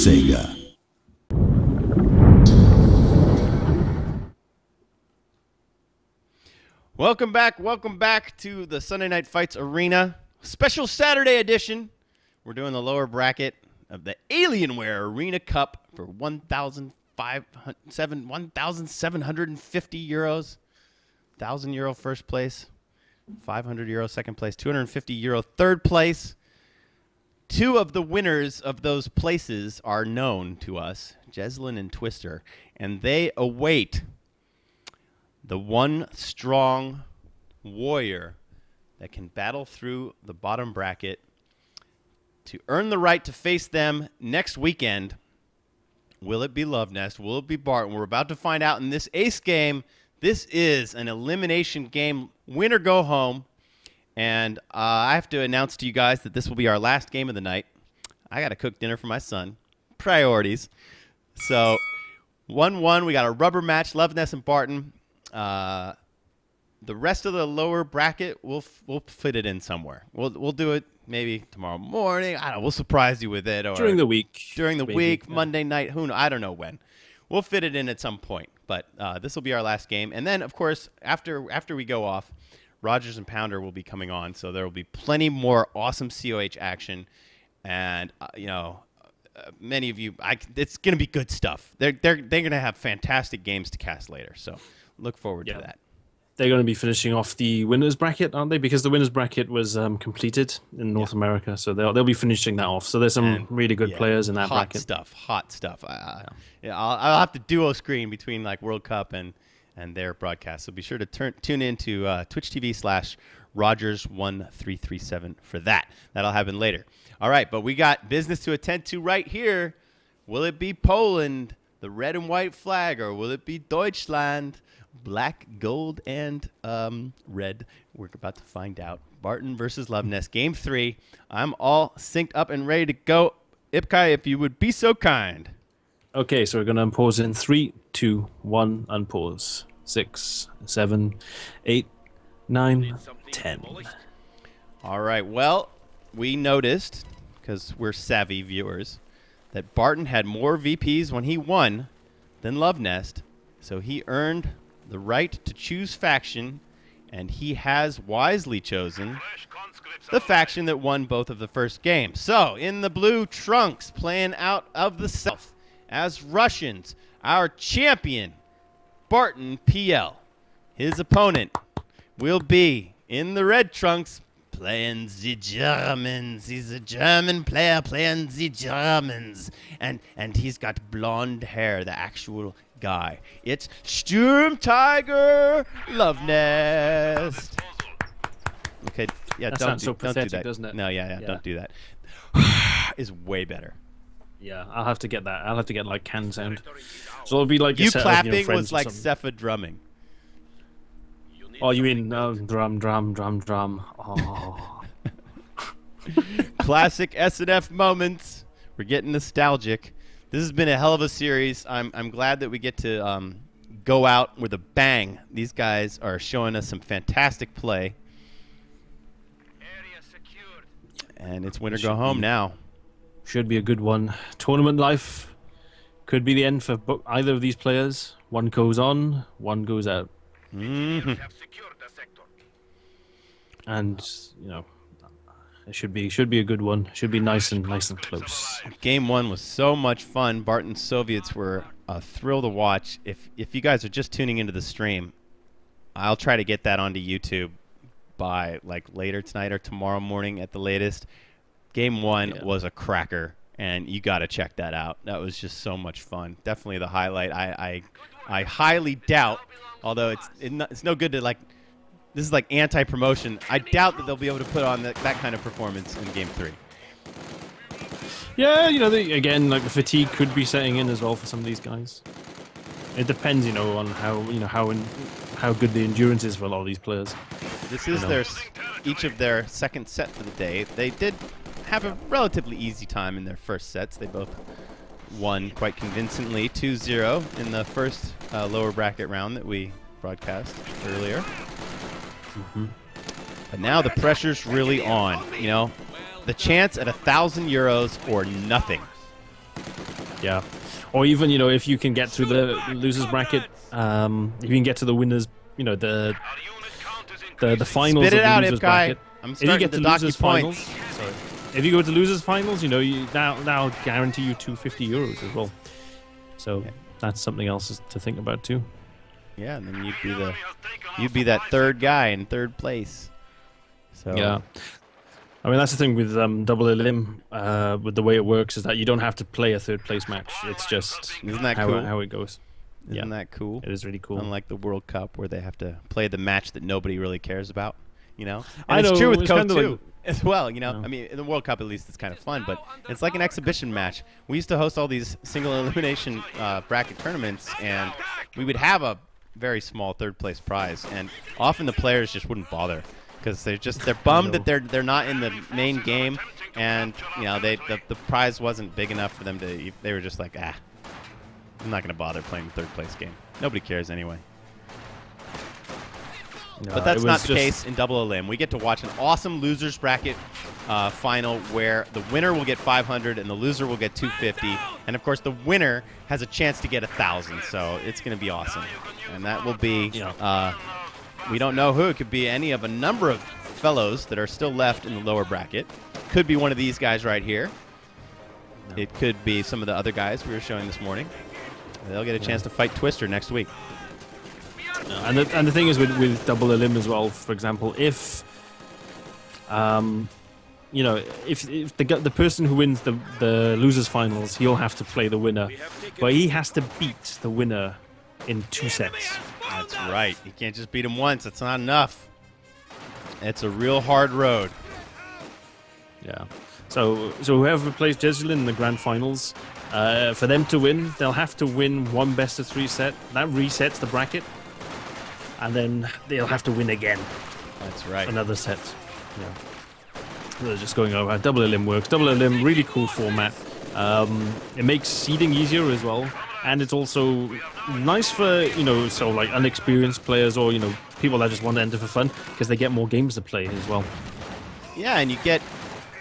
Sega. Welcome back to the Sunday Night Fights Arena. Special Saturday edition. We're doing the lower bracket of the Alienware Arena Cup for 1,750 euros. 1,000 euro first place. 500 euro second place. 250 euro third place. Two of the winners of those places are known to us, Jeslyn and Twister, and they await the one strong warrior that can battle through the bottom bracket to earn the right to face them next weekend. Will it be Luvnest? Will it be Barton? We're about to find out in this ace game. This is an elimination game, win or go home. And I have to announce to you guys that this will be our last game of the night. I got to cook dinner for my son. Priorities. So 1-1, we got a rubber match, Luvnest and Barton. The rest of the lower bracket, we'll fit it in somewhere. We'll do it maybe tomorrow morning. I don't know. We'll surprise you with it. Or during the week. During the maybe, week, yeah. Monday night. Who knows? I don't know when. We'll fit it in at some point. But this will be our last game. And then, of course, after we go off, Rogers and Pounder will be coming on. So there will be plenty more awesome COH action. And, many of you, it's going to be good stuff. They're going to have fantastic games to cast later. So look forward to that. They're going to be finishing off the winners bracket, aren't they? Because the winners bracket was completed in North America, so they'll be finishing that off. So there's some really good players in that bracket. Hot stuff. I'll have to duo screen between like World Cup and their broadcast. So be sure to tune in to Twitch TV/Rogers1337 for that. That'll happen later. All right, but we got business to attend to right here. Will it be Poland, the red and white flag, or will it be Deutschland? Black, gold, and red. We're about to find out. Barton versus Luvnest, Game 3. I'm all synced up and ready to go. Ipkai, if you would be so kind. Okay, so we're going to unpause in 3, 2, 1, unpause. 6, 7, 8, 9, 10. All right, well, we noticed, because we're savvy viewers, that Barton had more VPs when he won than Luvnest, so he earned the right to choose faction, and he has wisely chosen the faction that won both of the first games. So, in the blue trunks, playing out of the south, as Russians, our champion, BartonPL. His opponent will be in the red trunks, playing the Germans. He's a German player playing the Germans. And he's got blonde hair, the actual guy. It's Sturm Tiger Luvnest. Okay, yeah, that don't sounds so pathetic, do that. Doesn't it? No, yeah, don't do that. Is way better. Yeah, I'll have to get that. I'll have to get like can sound. So it'll be like you a set clapping of, was like Cepha drumming. Oh, you mean drum? Oh. Classic SNF moments. We're getting nostalgic. This has been a hell of a series. I'm glad that we get to go out with a bang. These guys are showing us some fantastic play. And it's win or go home now. Should be a good one. Tournament life could be the end for either of these players. One goes on, one goes out. Mm-hmm. And it should be a good one. Should be nice and close. Game 1 was so much fun. Barton Soviets were a thrill to watch. If you guys are just tuning into the stream, I'll try to get that onto YouTube by like later tonight or tomorrow morning at the latest. Game 1 was a cracker, and you got to check that out. That was just so much fun. Definitely the highlight. I highly doubt, although it's no good to like. This is like anti-promotion. I doubt that they'll be able to put on that kind of performance in Game 3. Yeah, again, like the fatigue could be setting in as well for some of these guys. It depends, on how good the endurance is for a lot of these players. This is each of their second set for the day. They did have a relatively easy time in their first sets. They both won quite convincingly, 2-0 in the first lower bracket round that we broadcast earlier. Mm-hmm. But now the pressure's really on. The chance at 1,000 euros or nothing. Or even, you know, if you can get through the losers bracket, if you can get to the winners, you know, the finals Spit of it the out, losers Ip guy. bracket. I'm If you starting get to to dock you losers points. finals, sorry. If you go to losers finals, you know, you now guarantee you €250 as well. So that's something else to think about too. Yeah, and then you'd be that third guy in third place. So Yeah. I mean, that's the thing with double elim, with the way it works, is that you don't have to play a third place match. It's just Isn't that how, cool? how it goes. Isn't that cool? It is really cool. Unlike the World Cup, where they have to play the match that nobody really cares about, you know. And I it's know, true with it's Code kinda 2 like- as well, you know. I mean, in the World Cup at least it's kind of fun, but it's like an exhibition match. We used to host all these single elimination bracket tournaments, and we would have a very small third place prize, and often the players just wouldn't bother because they're bummed that they're not in the main game, and you know the prize wasn't big enough for them to. They were just like, I'm not going to bother playing the third place game. Nobody cares anyway. No, But that's not the case in Double Elim. We get to watch an awesome losers bracket final where the winner will get 500 and the loser will get 250, and of course the winner has a chance to get 1,000. So it's going to be awesome, and that will be. We don't know who. It could be any of a number of fellows that are still left in the lower bracket. Could be one of these guys right here. No. It could be some of the other guys we were showing this morning. They'll get a chance to fight Twister next week. And the thing is with double elim as well, for example, if you know, if the person who wins the losers finals, he'll have to play the winner, but he has to beat the winner in 2 sets. That's right. You can't just beat him once. That's not enough. It's a real hard road. Yeah. So whoever plays Jesulin in the grand finals, for them to win, they'll have to win one best of 3 set. That resets the bracket, and then they'll have to win again. That's right. Another set. Yeah. They're just going over how double elim works. Double elim, really cool format. It makes seeding easier as well, and it's also nice for, you know, so like unexperienced players or, you know, people that just want to enter for fun, because they get more games to play as well. Yeah, and you get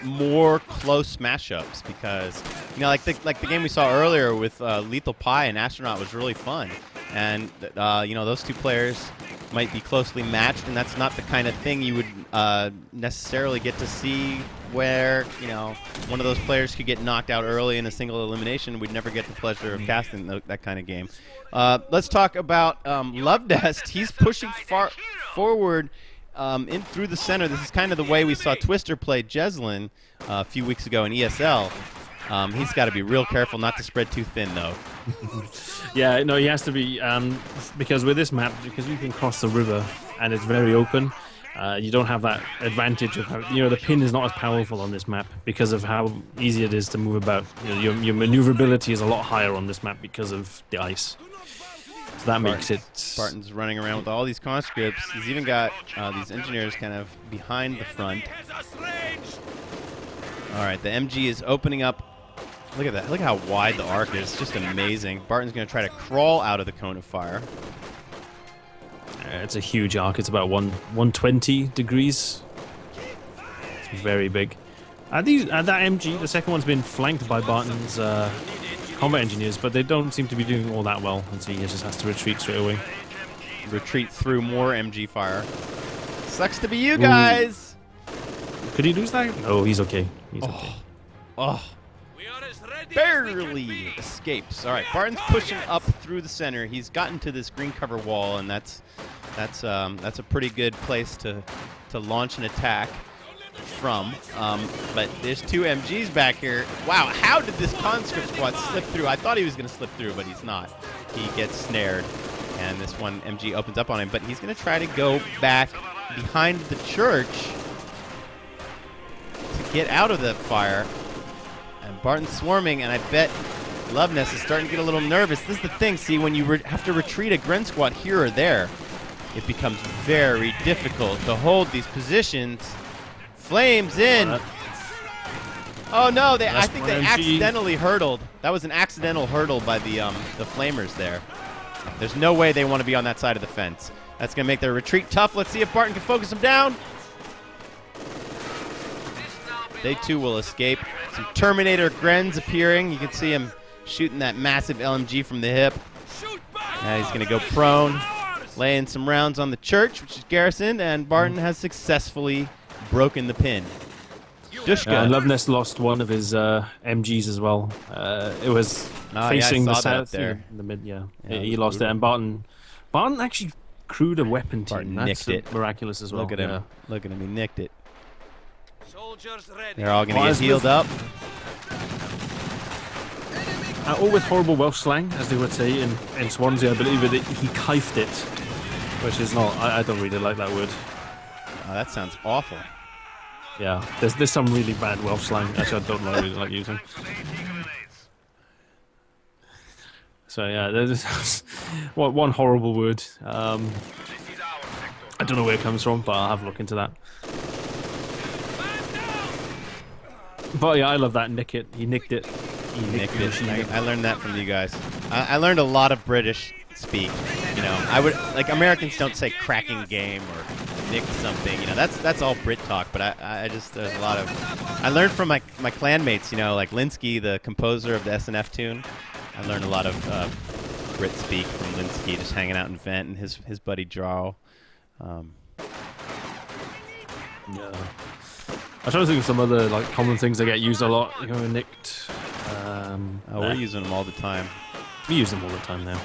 more close mashups because, you know, like the game we saw earlier with Lethal Pie and Astronaut was really fun, and you know, those two players might be closely matched, and that's not the kind of thing you would necessarily get to see where, you know, one of those players could get knocked out early in a single elimination. We'd never get the pleasure of casting that kind of game. Let's talk about Luvnest. He's pushing far forward in through the center. This is kind of the way we saw Twister play Jeslin a few weeks ago in ESL. He's got to be real careful not to spread too thin, though. Yeah, no, he has to be, because with this map, because you can cross the river and it's very open, you don't have that advantage of how, you know, the pin is not as powerful on this map because of how easy it is to move about. You know, your maneuverability is a lot higher on this map because of the ice. So that makes it... Barton's running around with all these conscripts. He's even got these engineers kind of behind the front. All right, the MG is opening up. Look at that. Look at how wide the arc is. It's just amazing. Barton's going to try to crawl out of the cone of fire. It's a huge arc. It's about 120 degrees. It's very big. That MG, the second one's been flanked by Barton's combat engineers, but they don't seem to be doing all that well, and so he just has to retreat straight away. Retreat through more MG fire. Sucks to be you guys. Could he lose that? No, he's okay. He's okay. Oh. Barely escapes. All right, Barton's pushing up through the center. He's gotten to this green cover wall, and that's a pretty good place to launch an attack from. But there's two MGs back here. Wow, how did this conscript squad slip through? I thought he was going to slip through, but he's not. He gets snared, and this one MG opens up on him. But he's going to try to go back behind the church to get out of the fire. And Barton's swarming, and I bet Luvnest is starting to get a little nervous. This is the thing, see, when you have to retreat a Gren squad here or there, it becomes very difficult to hold these positions. Flames in. Oh no, I think they accidentally hurdled. That was an accidental hurdle by the flamers there. There's no way they want to be on that side of the fence. That's going to make their retreat tough. Let's see if Barton can focus them down. They too will escape. Some Terminator Grens appearing. You can see him shooting that massive LMG from the hip. Now he's going to go prone, laying some rounds on the church, which is Garrison, and Barton has successfully broken the pin. Dushka. Luvnest lost one of his MGs as well. It was facing the south there. In the mid, he lost it, and Barton actually crewed a weapon team. That's miraculous as well. Look at him. Look at him. He nicked it. They're all going to get healed up. All with horrible Welsh slang, as they would say in Swansea, I believe that he kifed it, which is not. I don't really like that word. Oh, that sounds awful. Yeah, there's some really bad Welsh slang actually I don't really like using. So yeah, there's one horrible word. I don't know where it comes from, but I'll have a look into that. But yeah, I love that. Nick it. He nicked it. He nicked it. I learned that from you guys. I learned a lot of British speak. You know, I would like Americans don't say cracking game or nick something. You know, that's all Brit talk. But I just there's a lot of. I learned from my clanmates. You know, like Linsky, the composer of the SNF tune. I learned a lot of Brit speak from Linsky, just hanging out in Vent, and his buddy Jarl. Yeah. I'm trying to think of some other like common things that get used a lot. You know, nicked. We're using them all the time. We use them all the time now.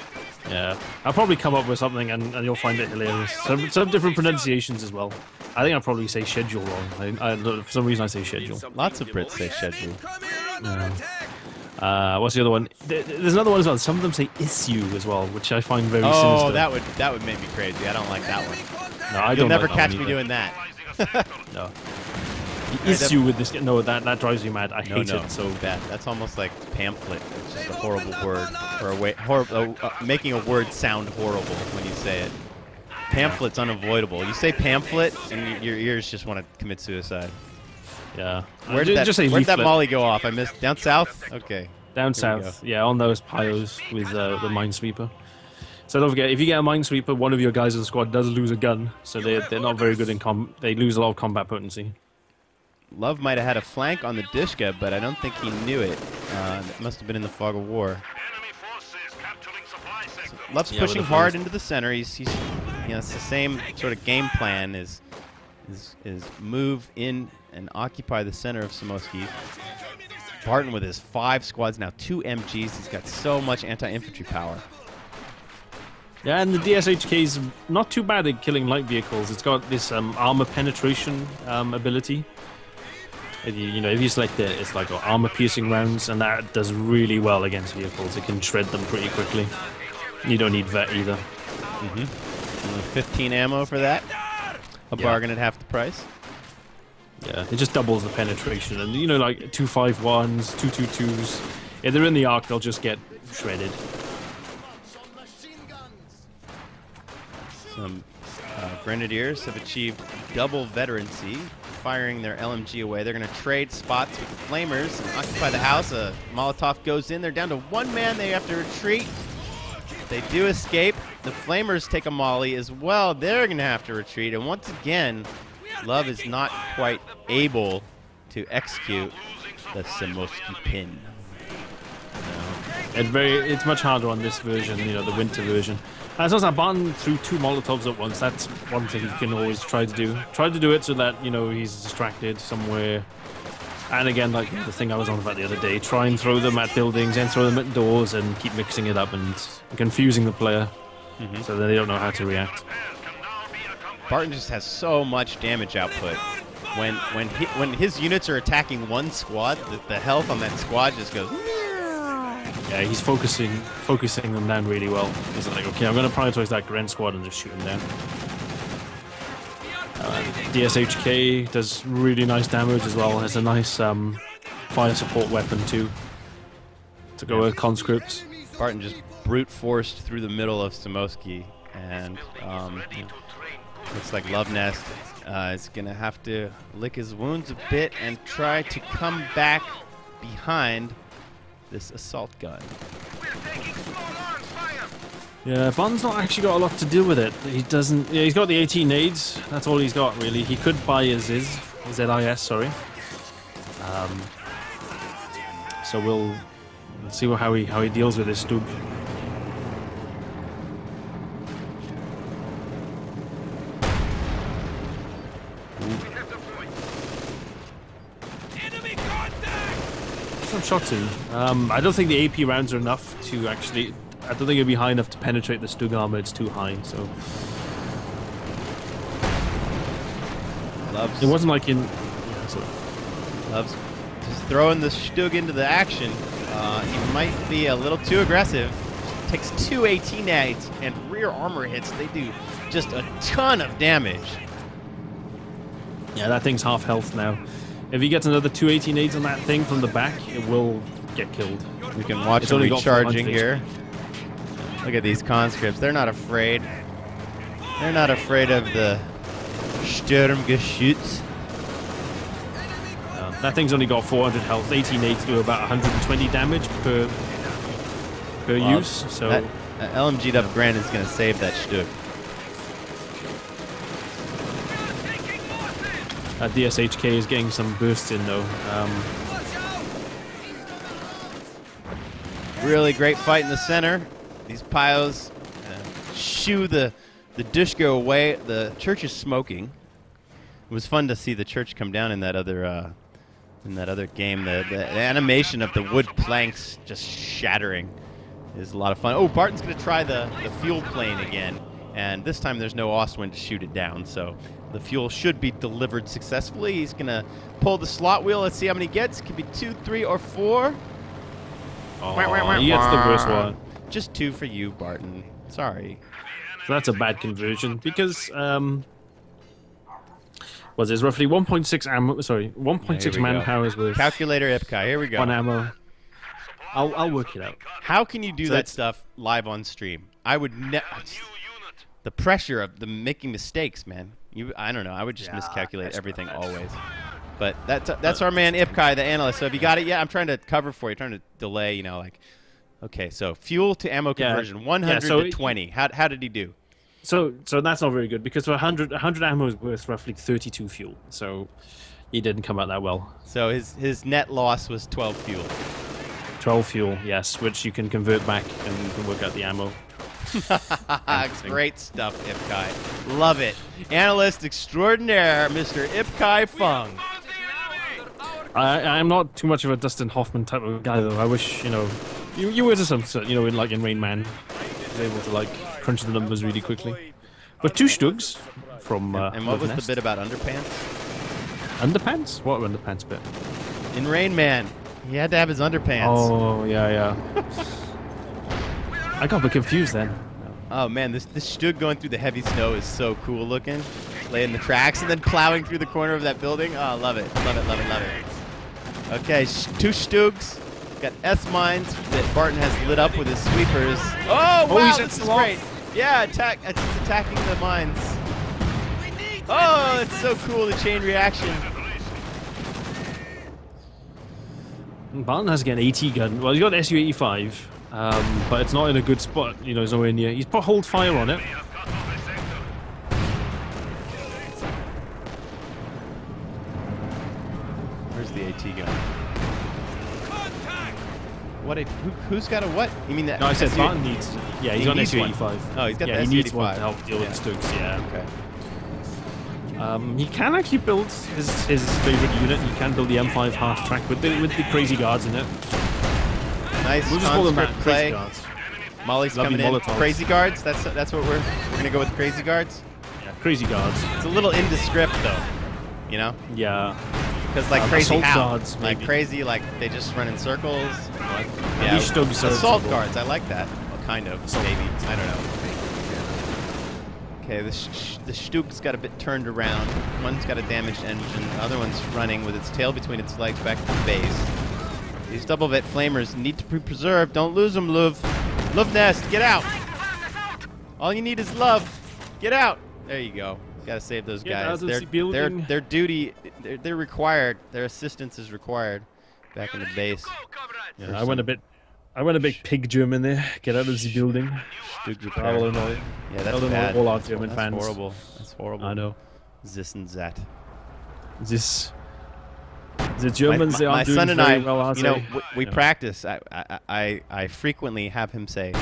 Yeah, I'll probably come up with something and you'll find it hilarious. Some different pronunciations as well. I think I'll probably say schedule wrong. For some reason I say schedule. Lots of Brits say schedule. Yeah. What's the other one? There's another one as well. Some of them say issue as well, which I find very sinister. Oh, that would make me crazy. I don't like that one. No, You'll never catch me doing that. No. The issue with this, no, that drives me mad. I hate it so bad. That's almost like pamphlet. It's just a horrible word, or a way, making a word sound horrible when you say it. Pamphlet's unavoidable. You say pamphlet, and your ears just want to commit suicide. Yeah. Where'd that Molly go off? I missed. Down south? Okay. Down south. Yeah, on those piles with the minesweeper. So don't forget, if you get a minesweeper, one of your guys in the squad does lose a gun, so they're not very good in they lose a lot of combat potency. Love might have had a flank on the Dushka, but I don't think he knew it. It must have been in the fog of war. So Love's pushing hard into the center. He's it's the same sort of game plan is move in and occupy the center of Samoski. Barton with his 5 squads now, 2 MGs. He's got so much anti-infantry power. Yeah, and the DSHK is not too bad at killing light vehicles. It's got this armor penetration ability. If you select it, it's like armor-piercing rounds, and that does really well against vehicles. It can shred them pretty quickly. You don't need vet either. 15 ammo for that. A bargain at half the price. Yeah, it just doubles the penetration, and like 251s, 222s. If they're in the arc, they'll just get shredded. Some Grenadiers have achieved double veterancy, firing their LMG away. They're going to trade spots with the Flamers and occupy the house. A Molotov goes in. They're down to 1 man. They have to retreat. They do escape. The Flamers take a molly as well. They're going to have to retreat. And once again, Love is not quite able to execute the Samoski pin. It's much harder on this version, the winter version. As long as Barton threw 2 Molotovs at once, that's one thing you can always try to do. Try to do it so that, he's distracted somewhere. And again, like the thing I was on about the other day, try and throw them at buildings and throw them at doors and keep mixing it up and confusing the player so that they don't know how to react. Barton just has so much damage output. When his units are attacking one squad, the health on that squad just goes... Yeah, he's focusing them down really well. He's like, okay, I'm going to prioritize that Gren squad and just shoot him down. DSHK does really nice damage as well. It's a nice fire support weapon too to go with conscripts. Barton just brute forced through the middle of Samoski, and looks like Luvnest is going to have to lick his wounds a bit and try to come back behind this assault gun. Yeah, Barton's not actually got a lot to do with it. He doesn't. Yeah, he's got the 18 nades. That's all he's got really. He could buy his ZIS, sorry. So we'll Let's see how he deals with this Stug. Some shots in. I don't think the AP rounds are enough to actually. I don't think it'll be high enough to penetrate the Stug armor. It's too high. So Loves. it wasn't like in. Yeah, so. Loves just throwing the Stug into the action. He might be a little too aggressive. Takes 2 18 nades and rear armor hits. They do just a ton of damage. Yeah, that thing's half health now. If he gets another 280 nades on that thing from the back, it will get killed. We can watch It's him only got recharging 400 here. Look at these conscripts. They're not afraid. They're not afraid of the Sturmgeschütz. That thing's only got 400 health. 18 nades do about 120 damage per use. So that LMG'd up Grand is going to save that Stug. DSHK is getting some bursts in though. Really great fight in the center. These piles shoo the Dushka away. The church is smoking. It was fun to see the church come down in that other game. The animation of the wood planks just shattering is a lot of fun. Oh, Barton's going to try the fuel plane again. And this time there's no Ostwind to shoot it down, so the fuel should be delivered successfully. He's going to pull the slot wheel. Let's see how many he gets. It could be 2, 3, or 4. Oh, he gets the worst one. Just 2 for you, Barton. Sorry. So that's a bad conversion because was it roughly 1.6 ammo? Sorry, 1.6 man-hours worth. Calculator Ipkai. Here we go. 1 ammo. I'll work it out. How can you do that stuff live on stream? I would never. The pressure of the making mistakes, man. I don't know. I would just miscalculate everything always. But that's our man Ipkai, the analyst. So have you got it yet? I'm trying to cover for you. Trying to delay. You know, like. Okay, so fuel to ammo conversion, 100 to 20. How did he do? So that's not very good because 100 ammo is worth roughly 32 fuel. So he didn't come out that well. So his net loss was 12 fuel. 12 fuel, yes, which you can convert back and you can work out the ammo. Great stuff, Ipkai. Love it. Analyst extraordinaire, Mr. Ipkai Fung. I'm not too much of a Dustin Hoffman type of guy, though. I wish, you were some, in Rain Man, was able to, crunch the numbers really quickly. But 2 Stugs from And what was Luvnest. the bit about underpants? Underpants? What underpants bit? In Rain Man, he had to have his underpants. Oh, yeah. I got a bit confused then. Oh, man, this Stug going through the heavy snow is so cool looking. Laying the tracks and then plowing through the corner of that building. Oh, love it. Love it, love it, love it. Okay, 2 Stugs. Got S-mines that Barton has lit up with his sweepers. Oh, wow, this is great. Yeah, it's attacking the mines. Oh, it's so cool, the chain reaction. Barton has an AT gun. Well, he's got an SU-85, but it's not in a good spot. He's nowhere near. He's put hold fire on it. Where's the AT gun? What? Who's got a what? You mean that? No, I said Barton needs. Yeah, he's got an SU-85. Oh, he's got the he SU-85. needs one to help deal with the Stugs. Yeah. Okay. He can actually build his favorite unit. He can build the M5 half track with the crazy guards in it. Nice. We'll just call them conscript crazy play. guards. Molly's Lovely coming in. Molotovs. Crazy guards. That's what we're gonna go with. Crazy guards. Yeah, crazy guards. It's a little indescript though, Yeah. Because crazy assault how? guards, maybe. Crazy they just run in circles. Yeah. Assault guards. I like that. Well, kind of. Maybe. I don't know. Okay, the Stug's got a bit turned around. One's got a damaged engine. The other one's running with its tail between its legs back to the base. These double vet flamers need to be preserved. Don't lose them, Luvnest, get out. All you need is love. Get out. There you go. Gotta save those guys. Their duty, they're required. Their assistance is required. Back in the base. Yeah, I went a bit pig German there. Get out of the building. Stug repair. Yeah, that's bad. All our German fans. That's horrible. That's horrible. I know. This and that. This. The Germans, they my aren't doing son and very I, well, are you know, they? we practice. I frequently have him say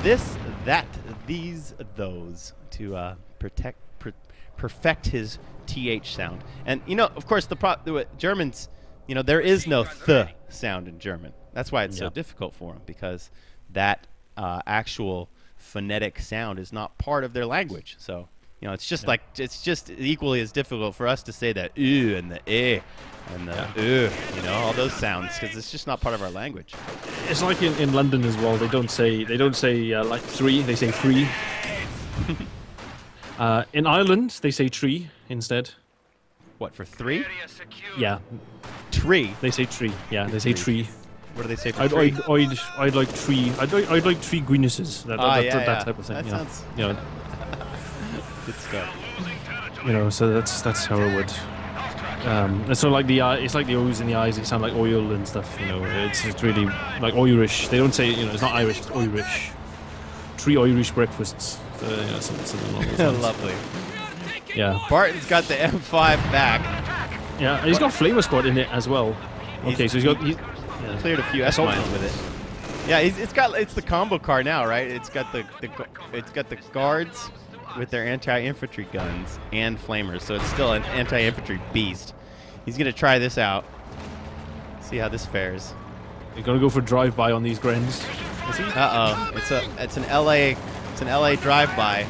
this, that, these, those to perfect his th sound. And you know, of course, the Germans, you know, there is no th sound in German. That's why it's so difficult for them, because that actual phonetic sound is not part of their language. So, you know, it's just like, it's just equally as difficult for us to say the U and the E and the you know, all those sounds, because it's just not part of our language. It's like in London as well. They don't say like three. They say free. In Ireland, they say tree instead. What, for 3? Yeah, Tree. they say tree. Yeah, they say tree. What do they say for I'd 3? like three. I'd like three Guinnesses. That type of thing. That Yeah. sounds You know, good stuff. you know, so that's how it would. And so like it's like the O's in the I's. It sound like oil and stuff. You know, it's really like Irish. They don't say, you know, it's not Irish. It's Irish. 3 Irish breakfasts. You know, something along those lines. Lovely. Yeah. Barton's got the M5 back. Yeah, and he's got Flavor Squad in it as well. Okay, so he's got Cleared a few S mines with it. Yeah, it's the combo car now, right? It's got the guards with their anti-infantry guns and flamers, so it's still an anti-infantry beast. He's gonna try this out. See how this fares. You're gonna go for drive-by on these Grens. Is he? It's an LA drive-by.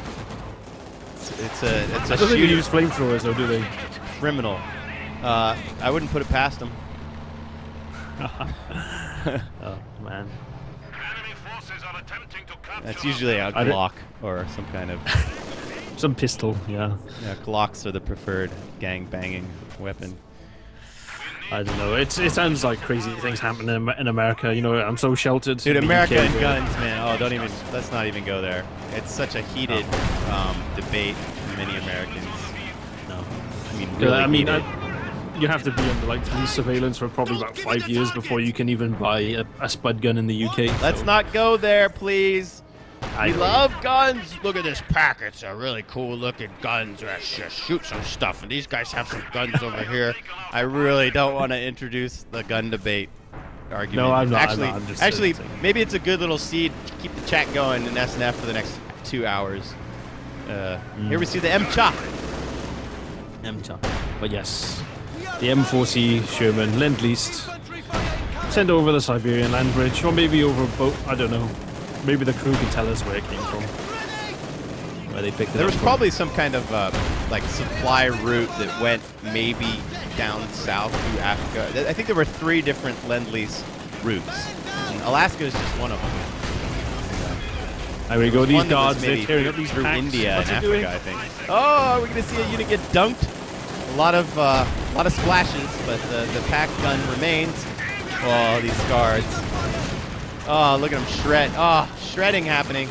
It's a I don't think they use flamethrowers though, do they? criminal. I wouldn't put it past him. Oh man. That's usually a Glock or some kind of. Some pistol, yeah. Yeah, Glocks are the preferred gang banging weapon. I don't know. It sounds like crazy things happen in America. You know, I'm so sheltered. Dude, in the America UK, and where- guns, man. Oh, let's not even go there. It's such a heated debate for many Americans. No. I mean, really heated. You have to be under like police surveillance for probably about 5 years before you can even buy a spud gun in the UK. Let's so. not go there, please. I We know. love guns. Look at this pack. It's a really cool looking guns. Let's just shoot some stuff. And these guys have some guns over here. I really don't want to introduce the gun debate argument. No, I'm not. Actually, I'm just actually, saying. maybe it's a good little seed to keep the chat going in SNF for the next 2 hours. Here we see the M-Cha. M-Cha. But yes, the M4C Sherman Lend-Leased. Send over the Siberian land bridge, or maybe over a boat. I don't know. Maybe the crew can tell us where it came from. Where they picked it There up was from. probably some kind of like supply route that went maybe down south through Africa. I think there were 3 different Lend-Lease routes. And Alaska is just one of them. There we go. These One that was guards, they're maybe tearing up these through packs. India What's and it Africa, doing? I think. Oh, we're gonna see a unit get dunked. A lot of splashes, but the pack gun remains. Oh, these guards. Oh, look at them shred. Oh, shredding happening.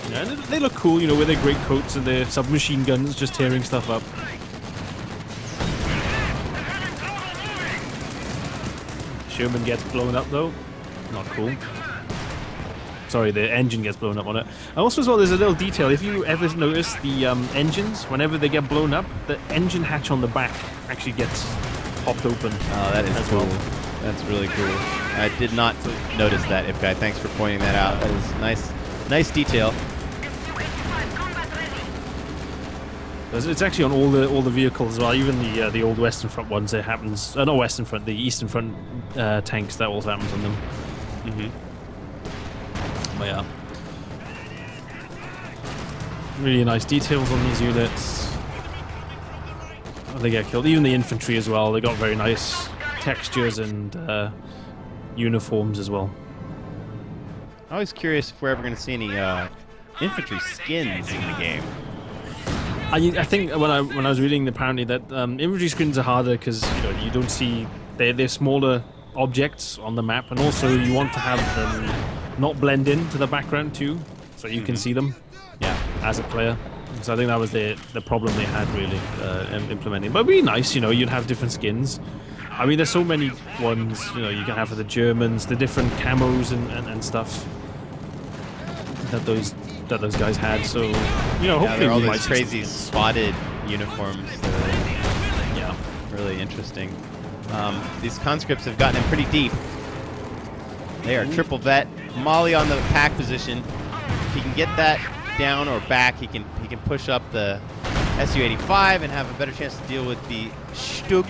Yeah, they look cool, you know, with their great coats and their submachine guns, just tearing stuff up. Sherman gets blown up though. Not cool. Sorry, the engine gets blown up on it. And also as well, there's a little detail. If you ever notice the engines, whenever they get blown up, the engine hatch on the back actually gets popped open. Oh, that is as cool. well. That's really cool. I did not notice that, Ipguy. Thanks for pointing that out. That is nice detail. It's actually on all the vehicles as well, even the old Western Front ones. It happens. Not Western Front, the Eastern Front tanks. That also happens on them. But yeah, really nice details on these units. They get killed. Even the infantry as well. They got very nice textures and uniforms as well. I'm always curious if we're ever going to see any infantry skins in the game. I think when I was reading apparently that infantry skins are harder because you don't see they're smaller objects on the map, and also you want to have them not blend into the background too, so you can see them. Yeah, as a player. So I think that was the problem they had really implementing. But really nice, you'd have different skins. I mean, there's so many ones you can have for the Germans, the different camos and stuff that those guys had. So hopefully they're all we might those see crazy some skins. spotted uniforms. Yeah, Really interesting. These conscripts have gotten him pretty deep. They are triple vet. Molly on the pack position. If he can get that down or back, he can push up the Su-85 and have a better chance to deal with the Stug.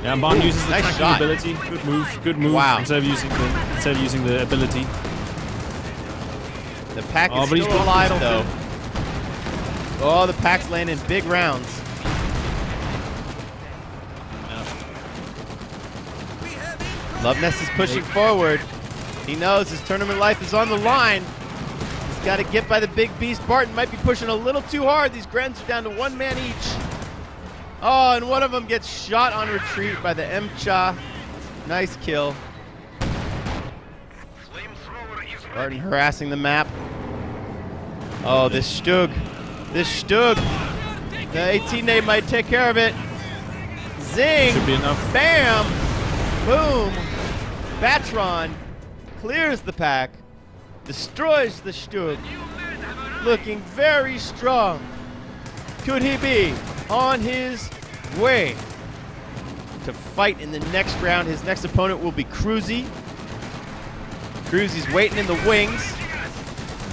Yeah, Barton uses the nice tracking shot. ability. Good move. Good move. Wow. Instead of using the ability. The pack is but he's still blocked alive though. himself Oh, the pack's landing big rounds. Luvnest is pushing forward. He knows his tournament life is on the line. He's got to get by the big beast. Barton might be pushing a little too hard. These Grens are down to 1 man each. Oh, and one of them gets shot on retreat by the M-Cha. Nice kill. Barton harassing the map. Oh, this Stug. This Stug. The 18 might take care of it. Zing. Should be enough. Bam. Boom. Batron clears the pack. Destroys the Stug. Looking very strong. Could he be on his way to fight in the next round? His next opponent will be Cruzy. Cruzy's waiting in the wings.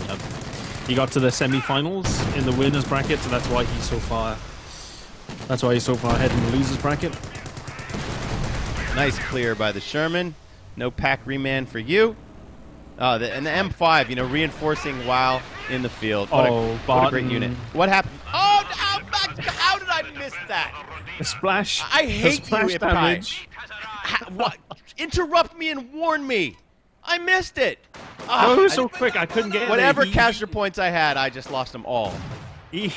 Yep. He got to the semi-finals in the winners bracket, so that's why he's so far. That's why he's so far ahead in the losers bracket. Nice clear by the Sherman. No pack remand for you. And the M5, you know, reinforcing while in the field. What a great unit. What happened? Oh, how did I miss that? The splash. I hate the splash you, damage. What? Interrupt me and warn me. I missed it. Oh, it was so quick. I couldn't get whatever there. caster points I had, I just lost them all. He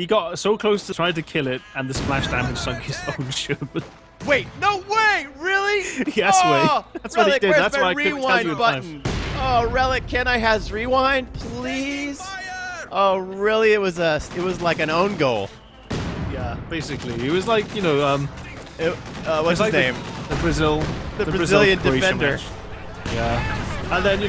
got so close to trying to kill it, and the splash damage sunk his own Sherman. Wait, no way! Really? Yes, oh, way. That's what he Relic, did. where's That's my why I couldn't tell you rewind in button. time. Oh, Relic, can I has rewind, please? Oh, really? It was like an own goal. Yeah, basically, it was like, you know, what's his like name? The Brazilian Brazilian defender. match. Yeah, and then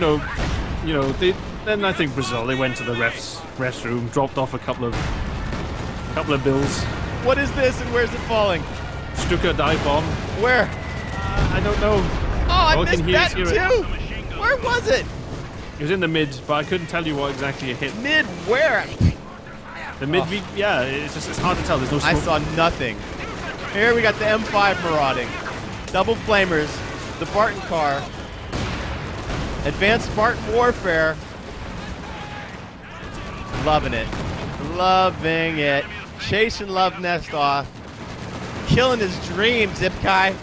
then I think Brazil, they went to the refs room, dropped off a couple of bills. What is this and where's it falling? Stuka dive bomb. Where? I don't know. Oh, I missed that hear too. Where was it? It was in the mid, but I couldn't tell you what exactly it hit. Mid where? The mid, yeah, it's hard to tell. There's no smoke. I saw nothing. Here we got the M5 marauding. Double flamers. The Barton car. Advanced Spartan warfare. Loving it. Loving it. Chasing Luvnest off. Killing his dreams, Zipkai.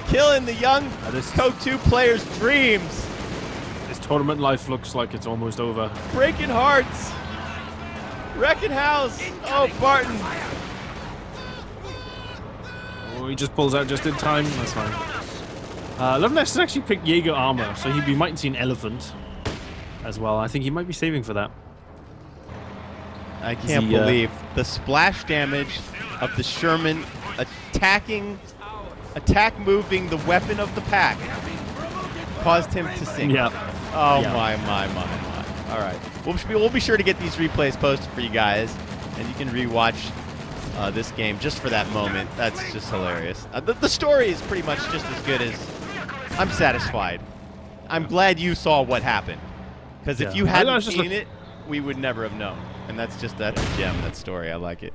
Killing the young Code 2 player's dreams. This tournament life looks like it's almost over. Breaking hearts. Wrecking house. Oh, Barton. Oh, he just pulls out just in time. That's fine. Luvnest has actually picked Jaeger armor, so we might see an elephant as well. I think he might be saving for that. I can't believe the splash damage of the Sherman attack moving the weapon of the pack caused him to sink. Yeah. Oh yeah. my. All right. We'll be sure to get these replays posted for you guys, and you can rewatch this game just for that moment. That's just hilarious. The story is pretty much just as good as. I'm satisfied. I'm glad you saw what happened, because if you hadn't seen it, we would never have known. And that's a gem, that story. I like it.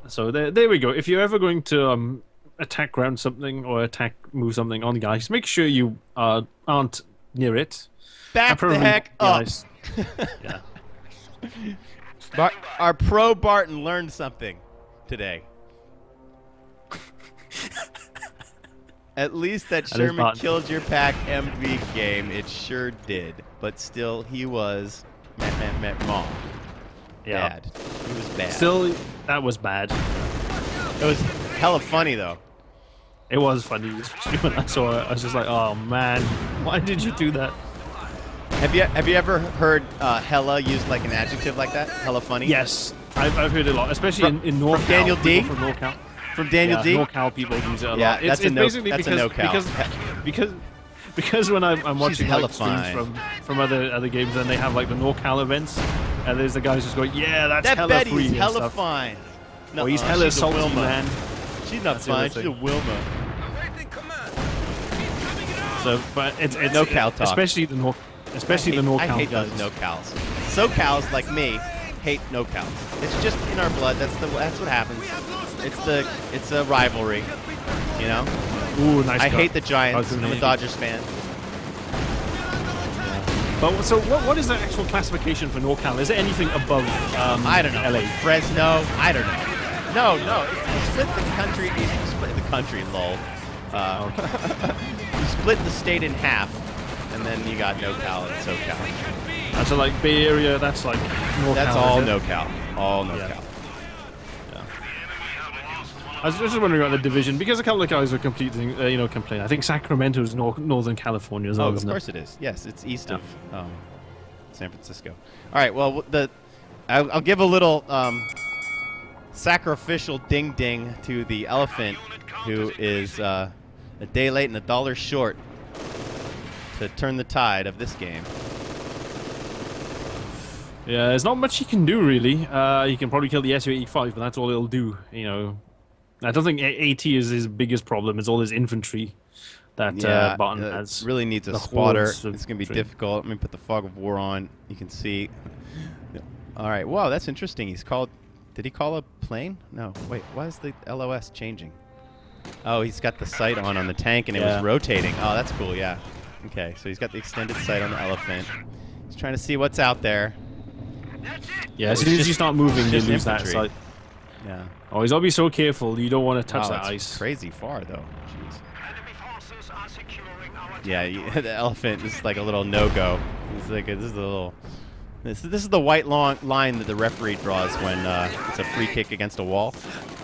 So there we go. If you're ever going to attack ground something or move something on the ice, make sure you aren't near it. Back the heck up. Yeah. Our pro Barton learned something today. At least that Sherman killed your pack MV game. It sure did. But still, he was mom. Yeah. Bad. He was bad. Still, that was bad. It was hella funny, though. It was funny, especially when I saw it. I was just like, oh, man, why did you do that? Have you ever heard hella used like an adjective like that? Hella funny? Yes. I've heard it a lot, especially in NorCal. From Daniel D? From NorCal. From Daniel D? NorCal people use it a lot. Yeah, It's basically that's a no-cal. Because when I'm watching like, streams fine. from other games, and they have like the NorCal events, and there's the guys just going, yeah, that's that hella Betty's free and hella stuff. fine. Oh, he's hella she's a salty, Wilma. man. She's not fine. She's a Wilma. So, but it's No-cal talk. especially the no-cal I hate guys. those no-cals. So-cals like me hate no-cals. It's just in our blood. That's what happens. It's a rivalry, you know. Ooh, nice. I cut. hate the Giants. I'm a Dodgers fan. But so what is the actual classification for NorCal? Is it anything above? I don't know. LA. Fresno. I don't know. No. You split the country. You split the country. Lol. You split the state in half, and then you got NoCal and SoCal. That's like Bay Area. That's like NorCal. That's all NoCal. All NoCal. Yeah. I was just wondering about the division because a couple of guys were completing, complaining. I think Sacramento is Northern California as well. Of course it is. Yes, it's east of San Francisco. All right. Well, I'll give a little sacrificial ding to the elephant, who is a day late and $1 short to turn the tide of this game. Yeah, there's not much he can do really. He can probably kill the Su-85, but that's all it'll do. I don't think AT is his biggest problem. It's all his infantry that Barton has. Really needs a spotter. It's going to be difficult. Let me put the fog of war on. You can see. All right. Wow, that's interesting. Did he call a plane? No. Wait, why is the LOS changing? Oh, he's got the sight on the tank, and it was rotating. Oh, that's cool. Yeah. Okay, so he's got the extended sight on the elephant. He's trying to see what's out there. Yeah, as soon as you start moving, you lose that sight. Yeah. Oh, he's got to be so careful. You don't want to touch that ice. Crazy far, though. Jeez. Yeah, the elephant is like a little no-go. It's like this is the white line that the referee draws when it's a free kick against a wall.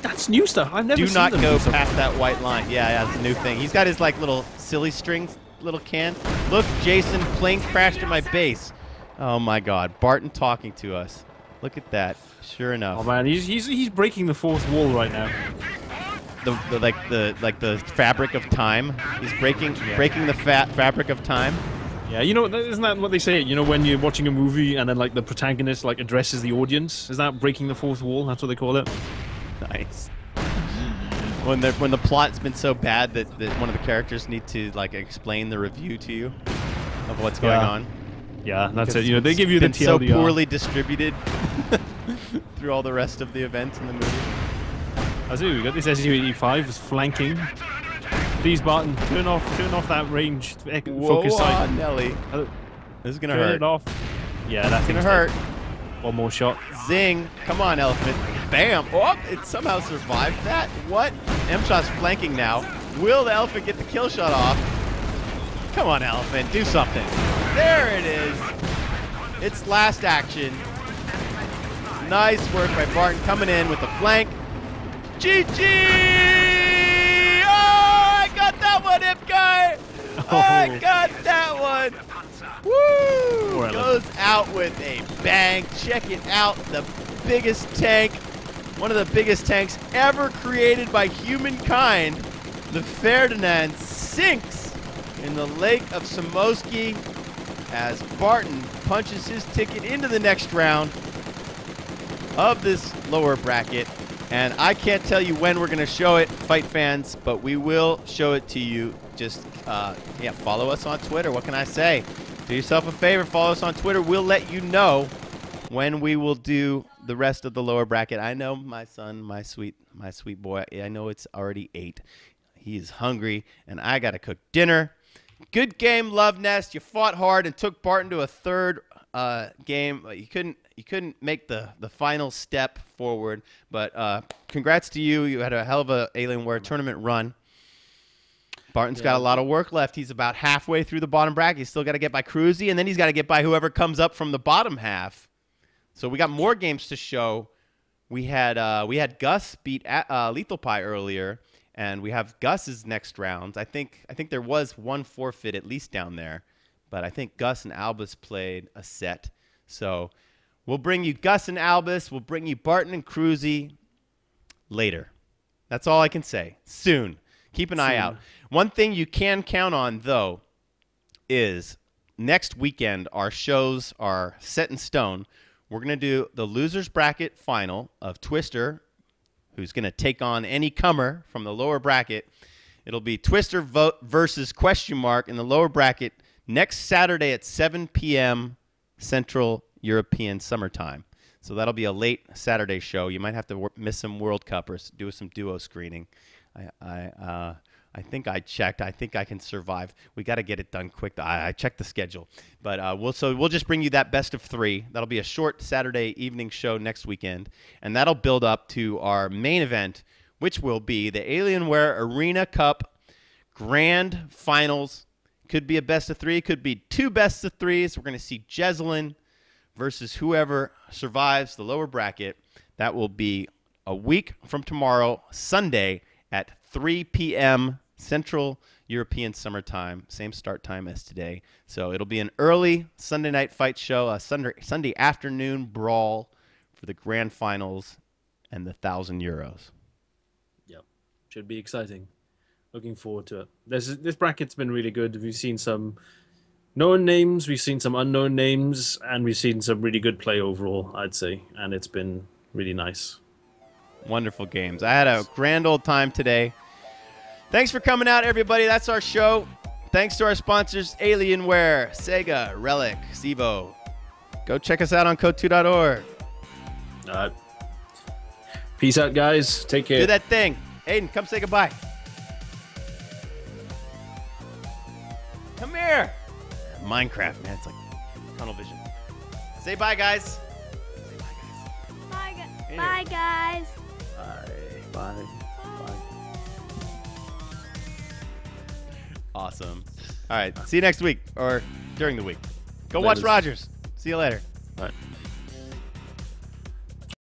That's new stuff. I've never seen Do not go past that white line. Yeah, it's a new thing. He's got his like little silly string little can. Look, Jason, plane crashed at my base. Oh my God, Barton talking to us. Look at that. Sure enough. Oh man, he's breaking the fourth wall right now. The fabric of time. He's breaking the fabric of time. Yeah, isn't that what they say? When you're watching a movie and then like the protagonist like addresses the audience, is that breaking the fourth wall? That's what they call it. Nice. When the plot's been so bad that one of the characters need to like explain the review to you of what's going on. Yeah, that's it. They give you the TLDR. So poorly distributed through all the rest of the events in the movie. I see. We got this Su-85 flanking. Please, Barton, turn off that range focus sight. Whoa, Nelly. This is gonna turn hurt. It off. Yeah, that's gonna hurt. One more shot. Zing! Come on, elephant. Bam! Oh, it somehow survived that. What? M-Shot's flanking now. Will the elephant get the kill shot off? Come on, elephant. Do something. There it is. It's last action. Nice work by Barton coming in with the flank. GG! Oh, I got that one, Hip Guy! I got that one! Woo! Goes out with a bang. Check it out. The biggest tank. One of the biggest tanks ever created by humankind. The Ferdinand sinks in the Lake of Samoski as Barton punches his ticket into the next round of this lower bracket. And I can't tell you when we're going to show it, fight fans, but we will show it to you. Just, follow us on Twitter. What can I say? Do yourself a favor, follow us on Twitter. We'll let you know when we will do the rest of the lower bracket. I know my son, my sweet boy, I know it's already 8. He is hungry, and I got to cook dinner. Good game, Luvnest. You fought hard and took Barton to a third game. You couldn't make the final step forward, but congrats to you. You had a hell of a Alienware tournament run. Barton's got a lot of work left. He's about halfway through the bottom bracket. He's still got to get by Cruzy, and then he's got to get by whoever comes up from the bottom half. So we got more games to show. We had Gus beat Lethal Pie earlier, and we have Gus's next round. I think there was one forfeit at least down there, but I think Gus and Albus played a set. So we'll bring you Gus and Albus. We'll bring you Barton and Cruzy later. That's all I can say. Soon. Keep an eye out. One thing you can count on, though, is next weekend our shows are set in stone. We're going to do the losers bracket final of Twister who's going to take on any comer from the lower bracket. It'll be Twister versus Question Mark in the lower bracket next Saturday at 7 p.m. Central European Summertime. So that'll be a late Saturday show. You might have to miss some World Cup or do some duo screening. I think I checked. I think I can survive. We got to get it done quick. I checked the schedule, but we'll just bring you that best of 3. That'll be a short Saturday evening show next weekend, and that'll build up to our main event, which will be the Alienware Arena Cup Grand Finals. Could be a best of 3. Could be 2 best of 3s. We're going to see Jezelin versus whoever survives the lower bracket. That will be a week from tomorrow, Sunday, at 3 p.m. Central European Summertime. Same start time as today. So it'll be an early Sunday night fight show, a Sunday afternoon brawl for the grand finals and the €1,000. Yep. Should be exciting. Looking forward to it. This bracket's been really good. We've seen some known names, we've seen some unknown names, and we've seen some really good play overall, I'd say. And it's been really nice. Wonderful games. I had a grand old time today. Thanks for coming out, everybody. That's our show. Thanks to our sponsors, Alienware, Sega, Relic, Zevo. Go check us out on code2.org. Peace out, guys. Take care. Do that thing. Aiden, come say goodbye. Come here. Minecraft, man. It's like tunnel vision. Say bye, guys. Say bye, guys. Bye, guys. Bye. Awesome. All right. See you next week or during the week. Go watch Rogers. See you later. All right.